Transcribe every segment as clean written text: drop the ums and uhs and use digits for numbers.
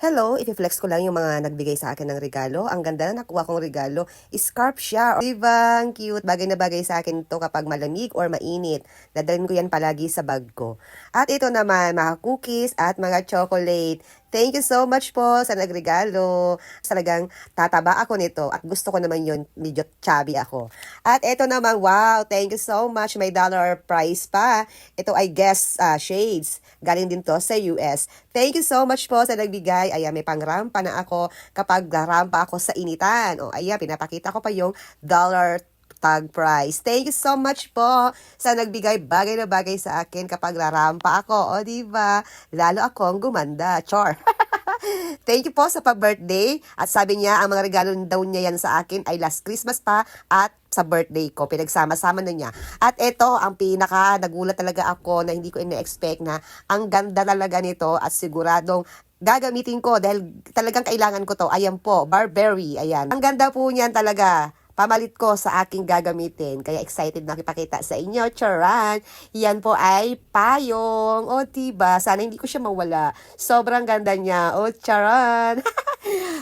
Hello, i-flex ko lang yung mga nagbigay sa akin ng regalo. Ang ganda na nakuha kong regalo. Scarf siya. Diba? Ang cute. Bagay na bagay sa akin to kapag malamig or mainit. Dadalhin ko yan palagi sa bag ko. At ito naman, mga cookies at mga chocolate. Thank you so much po sa nagregalo. Talagang tataba ako nito at gusto ko naman yun, medyo chubby ako. At ito naman, wow, thank you so much. May dollar price pa. Ito ay Guess Shades. Galing din to sa US. Thank you so much po sa nagbigay. Ayan, may pangrampa na ako kapag rampa ako sa initan. O ayan, pinapakita ko pa yung dollar tag price. Thank you so much po sa nagbigay bagay na bagay sa akin kapag rarampa ako. O diba? Lalo akong gumanda. Chor. Thank you po sa pa-birthday. At sabi niya, ang mga regalo daw niya yan sa akin ay last Christmas pa at sa birthday ko. Pinagsama-sama na niya. At ito, ang pinaka, nagulat talaga ako na hindi ko ina-expect na ang ganda talaga nito at siguradong gagamitin ko dahil talagang kailangan ko to. Ayan po, Burberry. Ayan. Ang ganda po niyan talaga. Pamalit ko sa aking gagamitin. Kaya excited na kipakita sa inyo. Charan! Yan po ay payong. O, diba? Sana hindi ko siya mawala. Sobrang ganda niya. O, charan!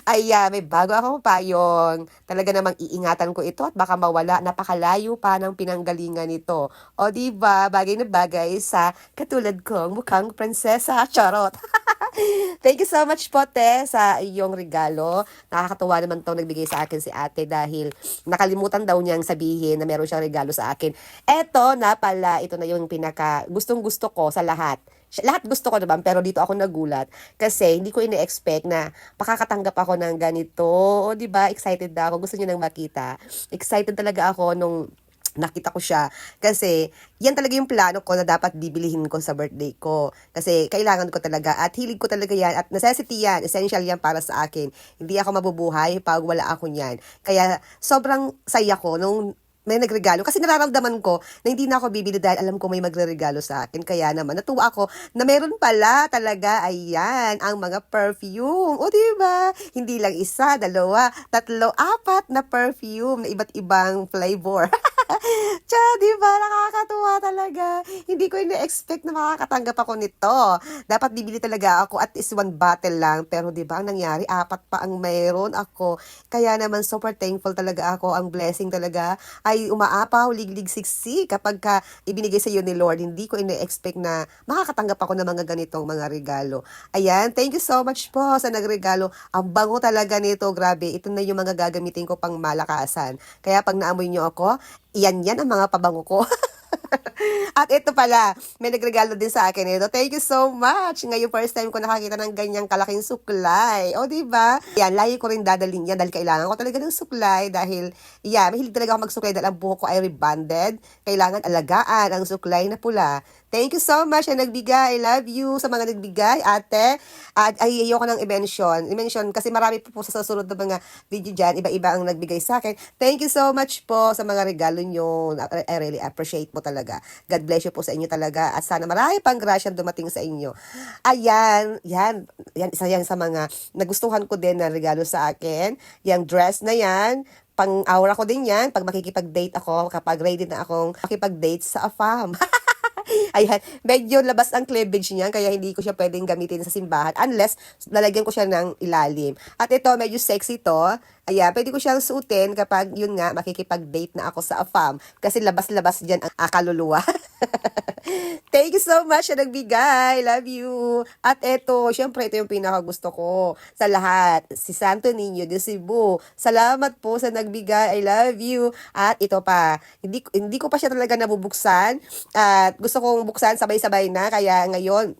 Ayan, may bago akong payong. Talaga namang iingatan ko ito at baka mawala. Napakalayo pa ng pinanggalingan nito. O, diba? Bagay na bagay sa katulad kong mukhang prinsesa. Charot! Thank you so much po, Te, sa iyong regalo. Nakakatuwa naman itong nagbigay sa akin si ate dahil nakalimutan daw niyang sabihin na meron siyang regalo sa akin. Eto na pala, ito na yung pinaka gustong-gusto ko sa lahat. Lahat gusto ko naman, pero dito ako nagulat kasi hindi ko ine-expect na makakatanggap ako ng ganito. O, di ba? Excited na ako. Gusto niyo nang makita. Excited talaga ako nung nakita ko siya. Kasi, yan talaga yung plano ko na dapat bibilihin ko sa birthday ko. Kasi, kailangan ko talaga at hilig ko talaga yan at necessity yan, essential yan para sa akin. Hindi ako mabubuhay pag wala ako niyan. Kaya, sobrang saya ko nung may nagregalo. Kasi nararamdaman ko na hindi na ako bibili dahil alam ko may magre-regalo sa akin. Kaya naman, natuwa ako na meron pala talaga, ayan, ang mga perfume. O, diba? Hindi lang isa, dalawa, tatlo, apat na perfume na iba't ibang flavor. Tsa, di ba? Nakakatuwa talaga. Hindi ko ina-expect na makakatanggap ako nito. Dapat bibili talaga ako at least one bottle lang. Pero di ba, ang nangyari, apat pa ang mayroon ako. Kaya naman, super thankful talaga ako. Ang blessing talaga ay umaapaw, liglig siksi kapag ka ibinigay sa iyo ni Lord. Hindi ko ina-expect na makakatanggap ako ng mga ganitong mga regalo. Ayan, thank you so much po sa nagregalo. Ang bango talaga nito, grabe. Ito na yung mga gagamitin ko pang malakasan. Kaya pag naamoy nyo ako, yan ang mga pabango ko. At ito pala, may nagregalo din sa akin ito. Thank you so much. Ngayon first time ko nakakita ng ganyang kalaking suklay. O, diba? Yan, lagi ko rin dadalhin yan dahil kailangan ko talaga ng suklay dahil, mahilig talaga ako magsuklay dahil ang buhok ko ay rebonded. Kailangan alagaan ang suklay na pula. Thank you so much na nagbigay. I love you sa mga nagbigay, ate. At ayoko nang i-mention kasi marami po sa susunod na mga video dyan. Iba-iba ang nagbigay sa akin. Thank you so much po sa mga regalo nyo. I really appreciate po talaga. God bless you po sa inyo talaga. At sana marami pang grasya dumating sa inyo. Ayan, isa yan sa mga nagustuhan ko din na regalo sa akin. Yung dress na yan, pang-aura ko din yan. Pag makikipag-date ako, kapag ready na akong makipag-date sa AFAM. Ayan, medyo labas ang cleavage niya, kaya hindi ko siya pwedeng gamitin sa simbahan unless lalagyan ko siya ng ilalim. At ito, medyo sexy to. Ayan, pwede ko siyang suotin kapag yun nga, makikipag-date na ako sa AFAM. Kasi labas-labas dyan ang kaluluwa. Thank you so much na nagbigay. Love you. At ito, syempre, ito yung pinakagusto ko sa lahat. Si Santo Niño de Cebu. Salamat po sa nagbigay. I love you. At ito pa, hindi ko pa siya talaga nabubuksan. At gusto kong buksan sabay-sabay na. Kaya ngayon,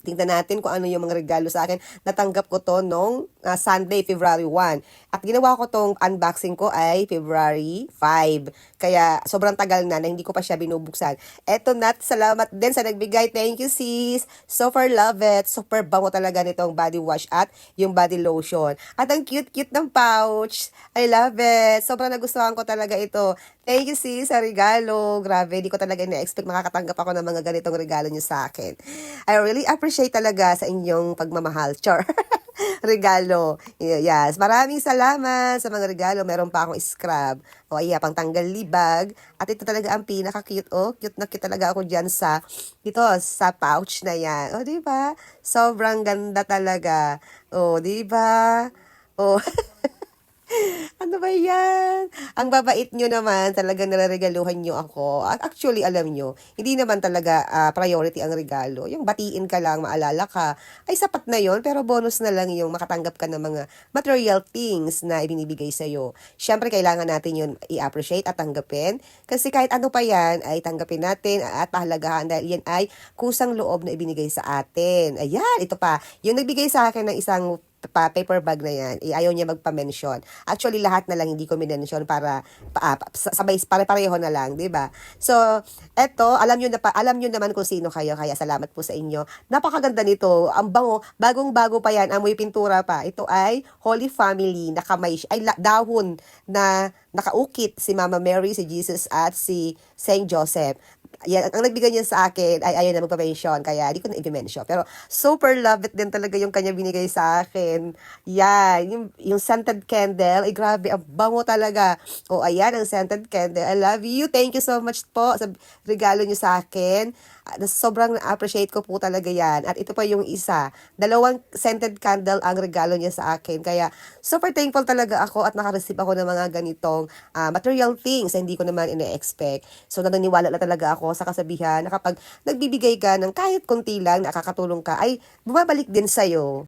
tingnan natin kung ano yung mga regalo sa akin. Natanggap ko to nung Sunday, February 1. At ginawa ko tong unboxing ko ay February 5. Kaya sobrang tagal na hindi ko pa siya binubuksan. Eto na, salamat din sa nagbigay. Thank you, sis. Super love it. Super bango talaga nitong body wash at yung body lotion. At ang cute-cute ng pouch. I love it. Sobrang nagustuhan ko talaga ito. Thank you, sis, sa regalo. Grabe, di ko talaga na-expect makakatanggap ako ng mga ganitong regalo niyo sa akin. I really appreciate talaga sa inyong pagmamahal. Char. regalo. Yes, maraming salamat sa mga regalo. Meron pa akong scrub. O iya, pang tanggal libag. At ito talaga ang pinaka-cute. Oh, cute na cute talaga ako dyan dito, sa pouch na yan. O, di ba? Sobrang ganda talaga. O, di ba? O, ano ba yan? Ang babait nyo naman, talaga nalaregaluhan nyo ako. At actually, alam nyo, hindi naman talaga priority ang regalo. Yung batiin ka lang, maalala ka, ay sapat na yon. Pero bonus na lang yung makatanggap ka ng mga material things na ibinibigay sa'yo. Siyempre, kailangan natin yun i-appreciate at tanggapin. Kasi kahit ano pa yan, ay tanggapin natin at pahalagahan dahil yan ay kusang loob na ibinigay sa atin. Ayan, ito pa. Yung nagbigay sa akin ng isang paper bag na yan, ayaw niya magpa-mention. Actually, lahat na lang hindi ko minention para sabay pare-pareho na lang, 'di ba? So, eto, alam niyo naman kung sino kayo, kaya salamat po sa inyo. Napakaganda nito. Ang bango, bagong-bago pa yan, amoy pintura pa. Ito ay Holy Family na kamay, dahon na nakaukit si Mama Mary, si Jesus at si Saint Joseph. Yan, ang nagbigay niya sa akin ay ayaw na magpa-mention, kaya di ko na i-mention. Pero super love it din talaga yung kanya binigay sa akin. Yan, yung scented candle, ay grabe, ang bango talaga. O ayan, ang scented candle. I love you. Thank you so much po sa regalo niyo sa akin. Sobrang appreciate ko po talaga yan. At ito pa yung isa. 2 scented candle ang regalo niya sa akin. Kaya super thankful talaga ako at nakareceive ako ng mga ganitong material things na hindi ko naman ina-expect. So naniniwala na talaga ako sa kasabihan na kapag nagbibigay ka ng kahit konti lang, nakakatulong ka, ay bumabalik din sa'yo.